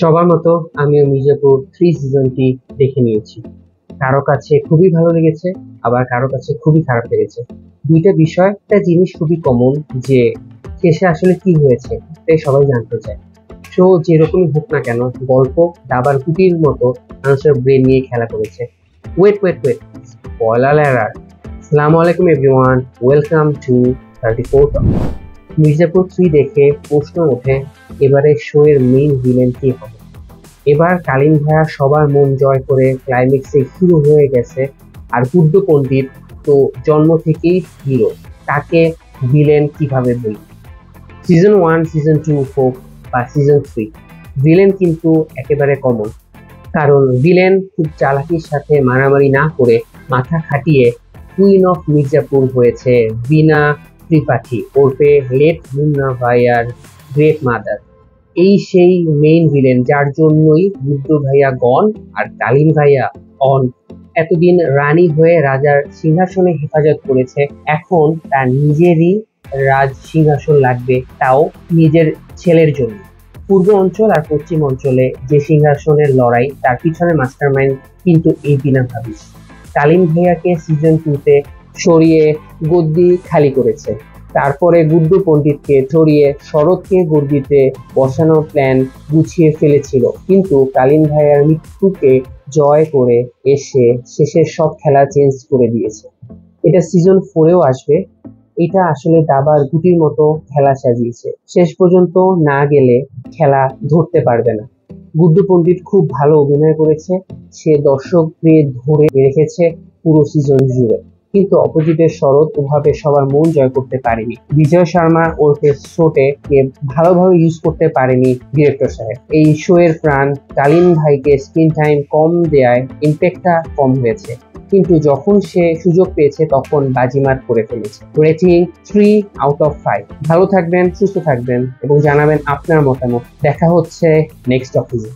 সবার মতো আমিও মির্জাপুর 3 সিজনটি দেখে নিয়েছি। কারো কাছে খুবই ভালো লেগেছে, আবার কারো কাছে খুবই খারাপ লেগেছে। দুইটা বিষয়, একটা জিনিস খুবই কমন, যে শেষে আসলে কি হয়েছে তাই সবাই জানতে চায়। শো যেরকমই হোক না কেন, গল্প দাবার গুটির মতো মানুষের ব্রেন নিয়ে খেলা করেছে। Wait wait wait, spoiler alert. আসসালামু আলাইকুম everyone, welcome to 34th। Mirzapur 3 দেখে প্রশ্ন ওঠে, এবারে শো এর মেইন ভিলেন কে হবে? এবার কালীন ভাইয়া সবার মন জয় করে ক্লাইম্যাক্সে হিরো হয়ে গেছে, আর গুড্ডু পণ্ডিত তো জন্ম থেকেই হিরো, তাকে ভিলেন কিভাবে বলি? সিজন 1, সিজন 2 হোক বা সিজন 3, ভিলেন কিন্তু একেবারে কমন। কারণ ভিলেন খুব চালাকির সাথে মারামারি না করে মাথা খাটিয়ে কুইন অফ মির্জাপুর হয়েছে বিনা ত্রিপাঠী ওরফে লেট মুন্না ভাইয়ার গ্রেট মাদার। এই সেই মেইন ভিলেন যার জন্যই গুড্ডু ভাইয়া গন আর কালীন ভাইয়া অন। এতদিন রানী হয়ে রাজার সিংহাসনে হেফাজত করেছে, এখন তার নিজেরই রাজ সিংহাসন লাগবে, তাও নিজের ছেলের জন্য। পূর্ব অঞ্চল আর পশ্চিম অঞ্চলে যে সিংহাসনের লড়াই, তার পিছনে মাস্টারমাইন্ড কিন্তু এই বিনা ভাবিস। কালীন ভাইয়াকে সিজন 2-তে সরিয়ে গদ্দি খালি করেছে, তারপরে গুড্ডু পণ্ডিতকে সরিয়ে শরৎকে গর্বিতে বসানোর প্ল্যান গুছিয়ে ফেলেছিল, কিন্তু কালীন ভাইয়ার মৃত্যুকে জয় করে এসে শেষের সব খেলা চেঞ্জ করে দিয়েছে। এটা সিজন 4-এও আসবে। এটা আসলে দাবার গুটির মতো খেলা সাজিয়েছে, শেষ পর্যন্ত না গেলে খেলা ধরতে পারবে না। গুড্ডু পণ্ডিত খুব ভালো অভিনয় করেছে, সে দর্শকদের ধরে রেখেছে পুরো সিজন জুড়ে, কিন্তু অপোজিটের শরৎ ওভাবে সবার মন জয় করতে পারেনি। বিজয় শর্মা ওরফে শোটে কে ভালোভাবে ইউজ করতে পারেনি ডিরেক্টর সাহেব। এই শো এর প্রাণ কালীন ভাইকে স্ক্রিন টাইম কম দেয়ায় ইম্প্যাক্টটা কম হয়েছে, কিন্তু যখন সে সুযোগ পেয়েছে তখন বাজিমাত করে ফেলেছে। রেটিং 3/5। ভালো থাকবেন, সুস্থ থাকবেন এবং জানাবেন আপনার মতামত। দেখা হচ্ছে নেক্সট অফিসে।